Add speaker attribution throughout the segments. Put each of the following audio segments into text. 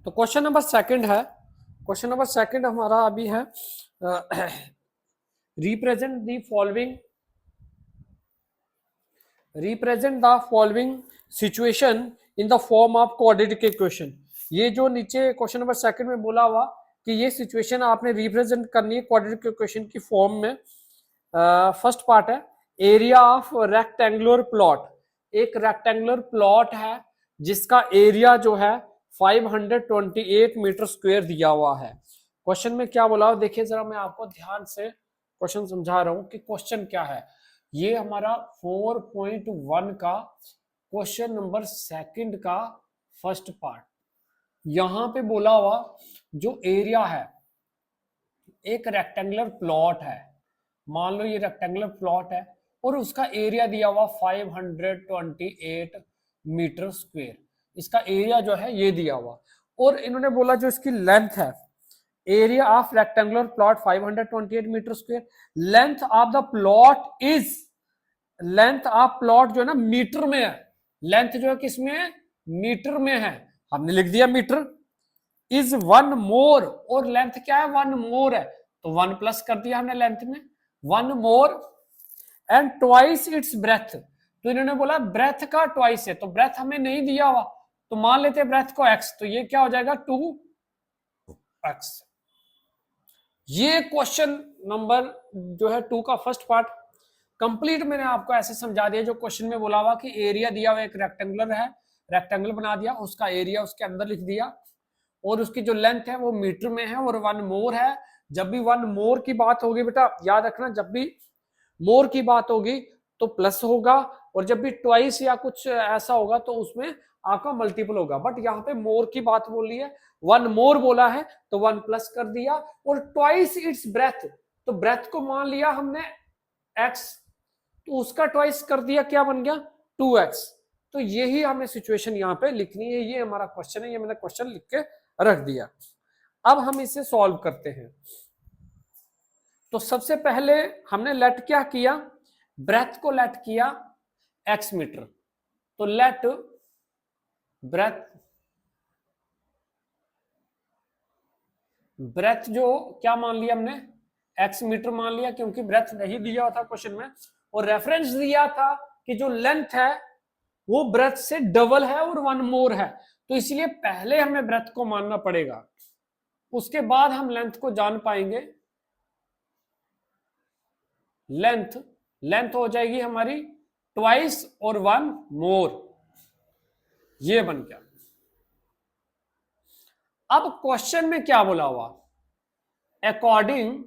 Speaker 1: तो question number second है, question number second हमारा अभी है represent the following situation in the form of quadratic equation. ये जो नीचे क्वेश्चन नंबर सेकंड में बोला हुआ कि ये सिचुएशन आपने रिप्रेजेंट करनी है क्वाड्रेटिक इक्वेशन की फॉर्म में। फर्स्ट पार्ट है एरिया ऑफ रेक्टेंगुलर प्लॉट। एक रेक्टेंगुलर प्लॉट है जिसका एरिया जो है 528 मीटर स्क्वायर दिया हुआ है। क्वेश्चन में क्या बोला देखिए जरा, मैं आपको ध्यान से क्वेश्चन समझा रहा हूं कि क्वेश्चन क्या है। ये हमारा 4.1 का क्वेश्चन नंबर सेकंड का फर्स्ट पार्ट। यहां पे बोला हुआ जो एरिया है, एक रेक्टेंगुलर प्लॉट है, मान लो ये रेक्टेंगुलर प्लॉट है और उसका एरिया दिया हुआ 528 मीटर स्क्वायर। इसका एरिया जो है ये दिया हुआ, और इन्होंने बोला जो इसकी लेंथ है, area of rectangular plot 528 metre square, length of the plot is, length of plot जो है ना मीटर में है, लेंथ जो है किसमें है, मीटर में है, हमने लिख दिया मीटर। इज 1 मोर, और लेंथ क्या है 1 मोर है, तो 1 प्लस कर दिया हमने लेंथ में 1 मोर, एंड ट्वाइस इट्स ब्रेथ। तो इन्होंने बोला ब्रेथ का ट्वाइस है, तो ब्रेथ हमें नहीं दिया हुआ, तो मान लेते हैं ब्रेथ को x, तो ये क्या हो जाएगा 2x। ये क्वेश्चन नंबर जो है 2 का फर्स्ट पार्ट कंप्लीट मैंने आपको ऐसे समझा दिया। जो क्वेश्चन में बोला हुआ कि एरिया दिया हुआ एक रेक्टेंगुलर है, रेक्टेंगल बना दिया, उसका एरिया उसके अंदर लिख दिया, और उसकी जो लेंथ है वो मीटर में है, और 1 मोर है। जब भी 1 मोर की बात होगी बेटा याद रखना, जब भी मोर की बात होगी तो प्लस होगा, और जब भी ट्वाइस या कुछ ऐसा होगा तो उसमें आपका मल्टीपल होगा। बट यहाँ पे मोर की बात बोली है, 1 मोर बोला है तो 1 प्लस कर दिया, और ट्वाइस इट्स ब्रेथ, तो ब्रेथ को मान लिया हमने x, तो उसका ट्वाइस कर दिया, क्या बन गया 2x। तो यही हमें सिचुएशन यहाँ पे लिखनी है, ये हमारा क्वेश्चन है, ये मैंने क्वेश्चन लिख के रख दिया। अब हम इसे सॉल्व करते हैं। तो सबसे पहले हमने लेट क्या किया, ब्रेथ को लेट किया x मीटर, तो लेट ब्रेथ, ब्रेथ जो क्या मान लिया हमने x मीटर मान लिया, क्योंकि ब्रेथ नहीं दिया था क्वेश्चन में, और रेफरेंस दिया था कि जो लेंथ है वो ब्रेथ से डबल है और 1 मोर है, तो इसलिए पहले हमें ब्रेथ को मानना पड़ेगा, उसके बाद हम लेंथ को जान पाएंगे। लेंथ, लेंथ हो जाएगी हमारी ट्वाइस और 1 मोर, ये बन गया। अब क्वेश्चन में क्या बोला हुआ, अकॉर्डिंग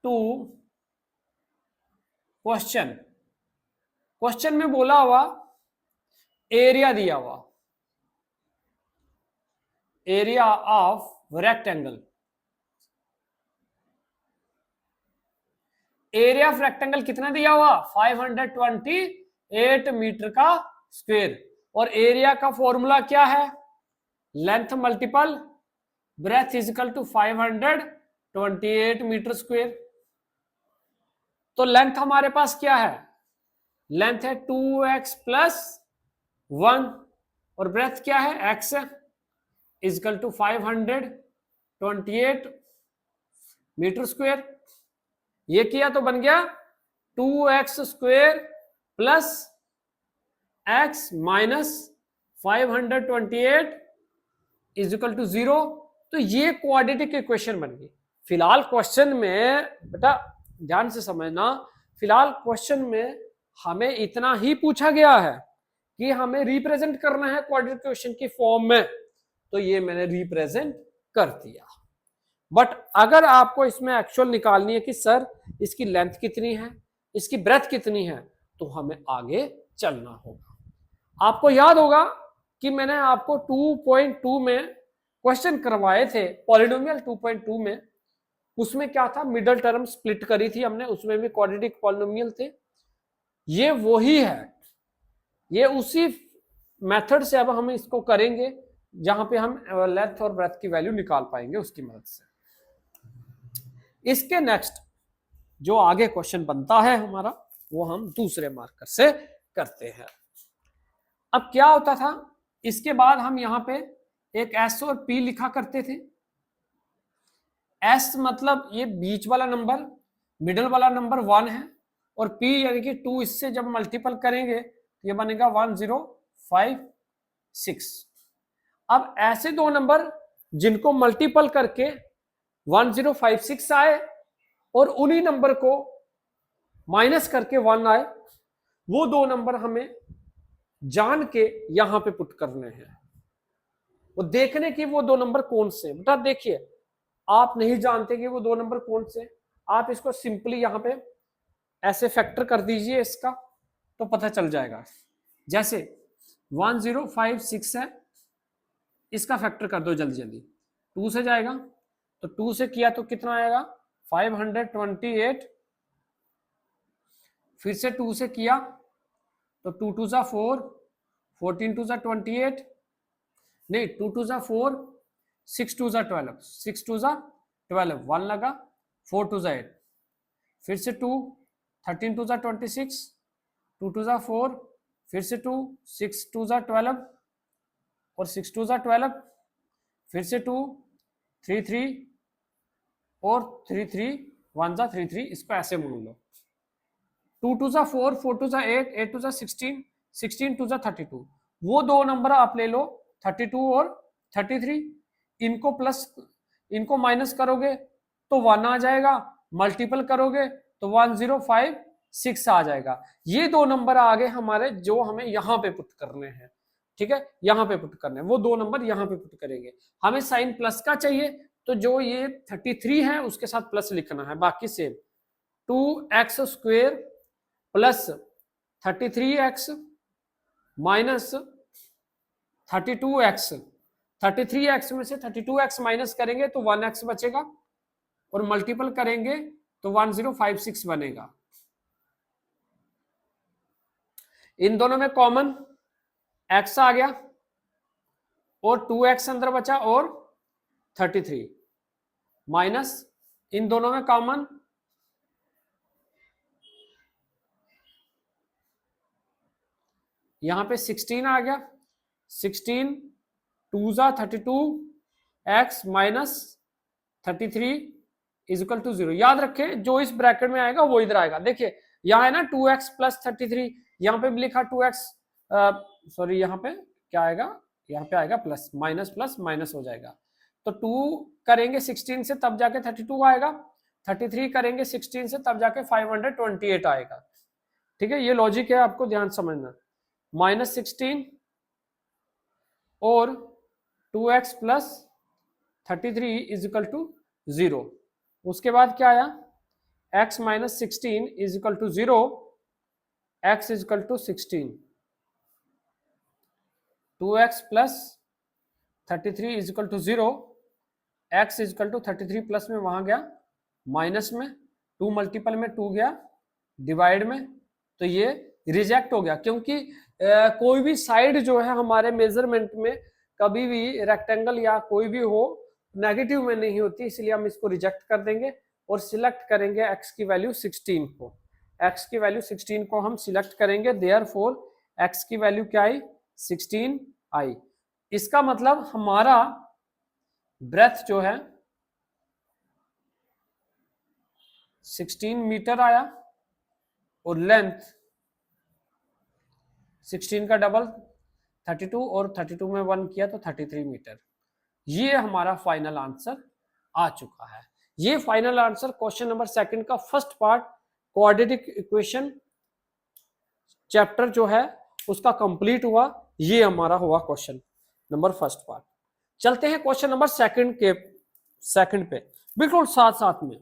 Speaker 1: टू क्वेश्चन, क्वेश्चन में बोला हुआ एरिया दिया हुआ, area of rectangle, area of rectangle कितना दिया हुआ 528 मीटर का स्क्वायर, और एरिया का फॉर्मूला क्या है, length multiple breadth equal to 528 metre square. तो लेंथ हमारे पास क्या है, लेंथ है 2x प्लस 1, और ब्रेथ क्या है x equal to 528 metre square. ये किया तो बन गया 2x square plus x minus 528 equal to 0। तो ये क्वाड्रेटिक इक्वेशन बन गई। फिलहाल क्वेश्चन में बेटा ध्यान से समझना, फिलहाल क्वेश्चन में हमें इतना ही पूछा गया है कि हमें रिप्रेजेंट करना है क्वाड्रेटिक इक्वेशन की फॉर्म में, तो ये मैंने रिप्रेजेंट कर दिया। बट अगर आपको इसमें एक्चुअल निकालनी है कि सर इसकी लेंथ कितनी है, इसकी ब्रेथ कितनी है, तो हमें आगे चलना होगा। आपको याद होगा कि मैंने आपको 2.2 में क्वेश्चन करवाए थे पॉलिनोमियल 2.2 में, उसमें क्या था मिडल टर्म स्प्लिट करी थी हमने, उसमें भी क्वाड्रेटिक पॉलिनोमियल थे। ये वही है, ये उसी मेथड से अब हम इसको करेंगे जहां पे हम लेंथ और ब्रेथ की वैल्यू निकाल पाएंगे उसकी मदद से। इसके नेक्स्ट जो आगे क्वेश्चन बनता है हमारा वो हम दूसरे मार्कर से करते हैं। अब क्या होता था, इसके बाद हम यहाँ पे एक एस और पी लिखा करते थे। एस मतलब ये बीच वाला नंबर, मिडल वाला नंबर 1 है, और पी यानी कि 2, इससे जब मल्टीपल करेंगे तो ये बनेगा 1056। अब ऐसे दो नंबर जिनको मल्टीपल करके 1056 आए और उन्हीं नंबर को माइनस करके 1 आए, वो दो नंबर हमें जान के यहां पे पुट करने हैं, वो देखने की वो दो नंबर कौन से। बेटा देखिए, आप नहीं जानते कि वो दो नंबर कौन से, आप इसको सिंपली यहां पे ऐसे फैक्टर कर दीजिए इसका, तो पता चल जाएगा। जैसे 1056 है, इसका फैक्टर कर दो जल्दी जल्दी, 2 से जाएगा, तो 2 से किया तो कितना आएगा 528, फिर से 2 से किया तो 2 2 जा 4, 14 2 जा 28, नहीं 2 2 जा 4, 6 2 जा 12, 6 2 जा 12, 1 लगा, 4 2 जा 8, फिर से 2, 13 2 जा 26, 2 2 जा 4, फिर से 2, 6 2 जा 12 और 6 2 जा 12, फिर से 2, 3 3 और 3 3, 1 जा 3 3, इसको ऐसे मोड़ लो। 2 2 जा 4, 4 2 जा 8, 8 2 जा 16, 16 2 जा 32, वो दो नंबर आप ले लो 32 और 33, इनको प्लस इनको माइनस करोगे तो 1 आ जाएगा, मल्टीपल करोगे तो 1056 आ जाएगा। ये दो नंबर आ गए हमारे जो हमें यहां पे पुट करने हैं, ठीक है, यहां पे पुट करने हैं, वो दो नंबर यहां पे पुट करेंगे। हमें साइन प्लस का चाहिए, तो जो ये 33 है उसके साथ प्लस लिखना है, बाकी same 2x² plus 33x minus 32x, 33x में से 32x माइनस करेंगे तो 1x बचेगा, और मल्टीपल करेंगे तो 1056 बनेगा। इन दोनों में कॉमन x आ गया और 2x अंदर बचा और 33 माइनस इन दोनों में कॉमन यहां पे 16 आ गया, 16 2 जा 32x minus 33 is equal to 0। याद रखें जो इस ब्रैकेट में आएगा वो इधर आएगा। देखिए यहाँ है ना 2x प्लस 33, यहाँ पे भी लिखा 2x, सॉरी यहाँ पे क्या आएगा, यहाँ पे आएगा प्लस, माइनस प्लस माइनस हो जाएगा, तो 2 करेंगे 16 से तब जाके 32 आएगा, 33 करेंगे 16 से तब जाके 528 आएगा। ठीक है, ये लॉजिक है, आपको ध्यान समझना। -16 और 2x plus 33 is equal to 0। उसके बाद क्या आया, x minus 16 is equal to 0, x is equal to 16, 2x plus 33 is equal to 0, x is equal to 33 plus में वहां गया माइनस में, 2 मल्टीपल में 2 गया डिवाइड में, तो ये रिजेक्ट हो गया, क्योंकि कोई भी साइड जो है हमारे मेजरमेंट में कभी भी रेक्टेंगल या कोई भी हो नेगेटिव में नहीं होती, इसलिए हम इसको रिजेक्ट कर देंगे और सिलेक्ट करेंगे x की वैल्यू 16 को। x की वैल्यू 16 को हम सिलेक्ट करेंगे, देयरफॉर x की वैल्यू क्या आई 16 आई। इसका मतलब हमारा ब्रेथ जो है 16 मीटर आया और लेंथ 16 का डबल 32 और 32 में 1 किया तो 33 मीटर। ये हमारा फाइनल आंसर आ चुका है। ये फाइनल आंसर क्वेश्चन नंबर 2 का first part quadratic equation chapter जो है उसका कंप्लीट हुआ। ये हमारा हुआ क्वेश्चन नंबर फर्स्ट पार्ट। चलते हैं क्वेश्चन नंबर 2 पे, बिल्कुल साथ साथ में।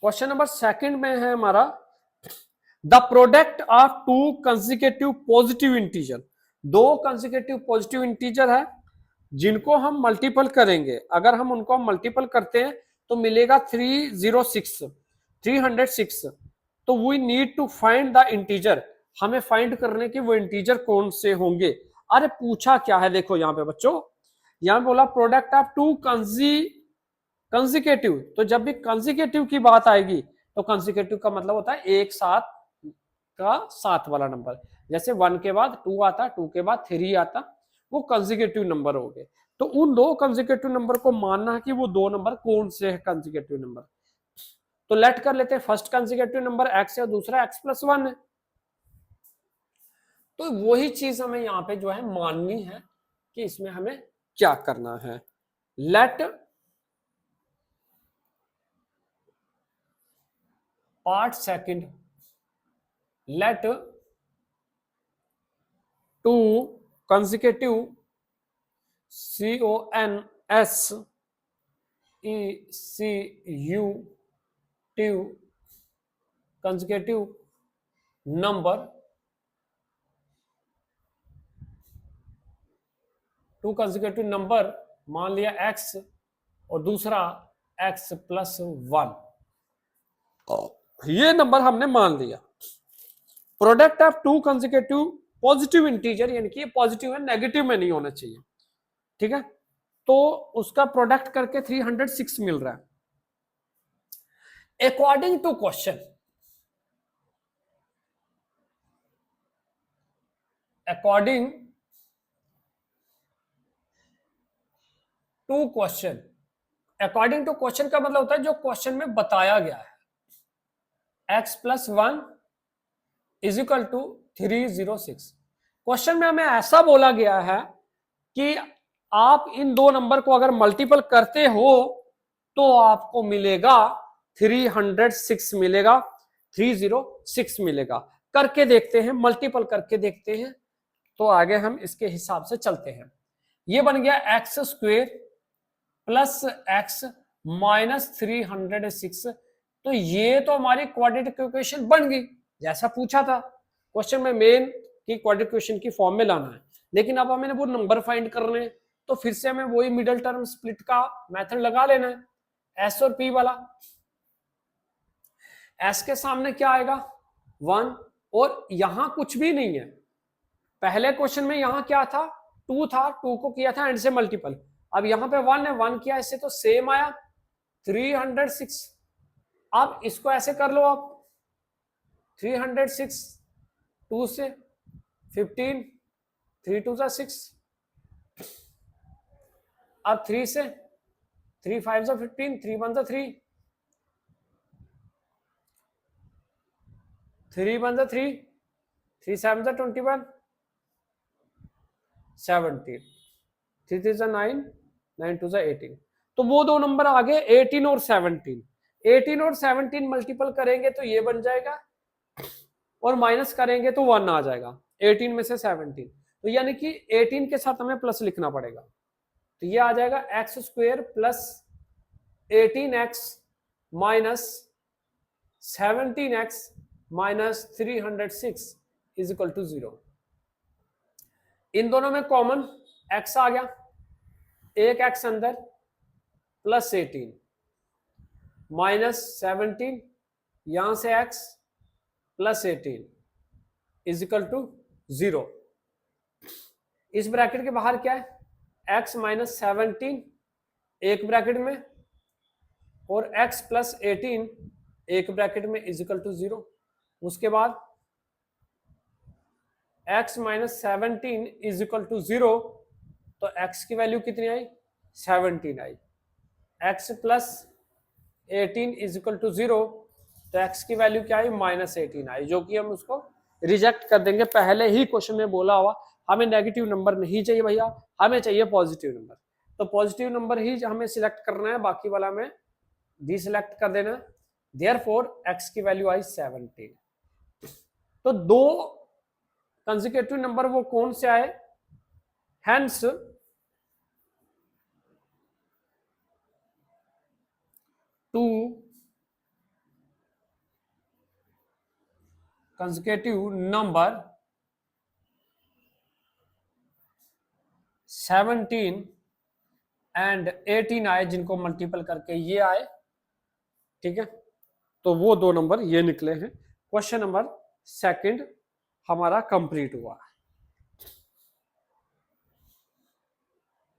Speaker 1: क्वेश्चन नंबर 2 में है हमारा the product of 2 consecutive positive integer. 2 consecutive positive integer है जिनको हम मल्टीपल करेंगे, अगर हम उनको मल्टीपल करते हैं तो मिलेगा 306। तो we need to find the integer, हमें फाइंड करने की वो इंटीजर कौन से होंगे। अरे पूछा क्या है, देखो यहाँ पे बच्चों, यहाँ बोला प्रोडक्ट ऑफ 2 कंसेक्यूटिव, तो जब भी कंसेक्यूटिव की बात आएगी तो कंसेक्यूटिव का मतलब होता है एक साथ का साथ वाला नंबर, जैसे 1 के बाद 2 आता, 2 के बाद 3 आता, वो कंसेक्यूटिव नंबर हो गए। तो उन दो कंसेक्यूटिव नंबर को मानना है कि वो दो नंबर कौन से है कंसेक्यूटिव नंबर। तो लेट कर लेते हैं फर्स्ट कंसेक्यूटिव नंबर x है और दूसरा x+1 है। तो वही चीज हमें यहाँ पे जो है माननी है कि इसमें हमें क्या करना है। Let part second, let two consecutive consecutive consecutive number, two consecutive number मान लिया x और दूसरा x+1, ये नंबर हमने मान लिया। Product of to consecutive positive integer, यानी कि ये पॉजिटिव है, नेगेटिव में नहीं होना चाहिए, ठीक है। तो उसका प्रोडक्ट करके 306 मिल रहा है। According to question, according to question, according to question का मतलब होता है जो क्वेश्चन में बताया गया है, x+1 is equal to 306। Question में हमें ऐसा बोला गया है कि आप इन दो नंबर को अगर मल्टीपल करते हो तो आपको मिलेगा 306 मिलेगा, 306 मिलेगा। करके देखते हैं, मल्टीपल करके देखते हैं, तो आगे हम इसके हिसाब से चलते हैं। ये बन गया x² प्लस x माइनस 306। तो ये तो हमारी क्वाड्रेटिक इक्वेशन बन गई जैसा पूछा था क्वेश्चन में, मेन की क्वाड्रेटिक इक्वेशन की फॉर्म में लाना है। लेकिन अब हमें वो नंबर फाइंड करने हैं, तो फिर से हमें वही मिडिल टर्म स्प्लिट का मेथड लगा लेना है, s और p वाला। s के सामने क्या आएगा 1, और यहां कुछ भी नहीं है। पहले क्वेश्चन में यहां क्या था 2 था, 2 को किया था एंड से मल्टीपल। अब यहां पे 1 है, 1 किया, इससे तो सेम आया 306। अब इसको ऐसे कर लो आप, 306 2 से 15, 3 2 जा 6, अब 3 से 3 5 जा 15, 3 1 जा 3, 3 1 जा 3, 3 7 जा 21, 17, 3 3 जा 9, 9 2 जा 18। तो वो दो नंबर आ गए 18 और 17। 18 और 17 मल्टीपल करेंगे तो ये बन जाएगा, और माइनस करेंगे तो 1 आ जाएगा 18 में से 17। तो यानी कि 18 के साथ हमें प्लस लिखना पड़ेगा, तो ये आ जाएगा x² plus 18x minus 17x minus 306 is equal to 0। इन दोनों में कॉमन x आ गया, एक x अंदर, प्लस 18 माइनस 17, यहां से x plus 18 is equal to 0। इस ब्रैकेट के बाहर क्या है, x माइनस 17 एक ब्रैकेट में, और x प्लस 18 एक ब्रैकेट में इज इक्वल टू 0। उसके बाद x minus 17 is equal to 0, तो x की वैल्यू कितनी आई 17 आई। x plus 18 is equal to 0, तो x की वैल्यू क्या आई -18 आई, जो कि हम उसको रिजेक्ट कर देंगे। पहले ही क्वेश्चन में बोला हुआ हमें नेगेटिव नंबर नहीं चाहिए भैया, हमें चाहिए पॉजिटिव नंबर। तो पॉजिटिव नंबर ही हमें सिलेक्ट करना है, बाकी वाला हमें डिसलेक्ट कर देना। देयरफॉर x की वैल्यू आई 17। तो दो कंसेक्यूटिव नंबर वो कौन से आए, hence to consecutive number 17 and 18 आए, जिनको मल्टीपल करके ये आए, ठीक है। तो वो दो नंबर ये निकले हैं। क्वेश्चन नंबर सेकंड हमारा कंप्लीट हुआ।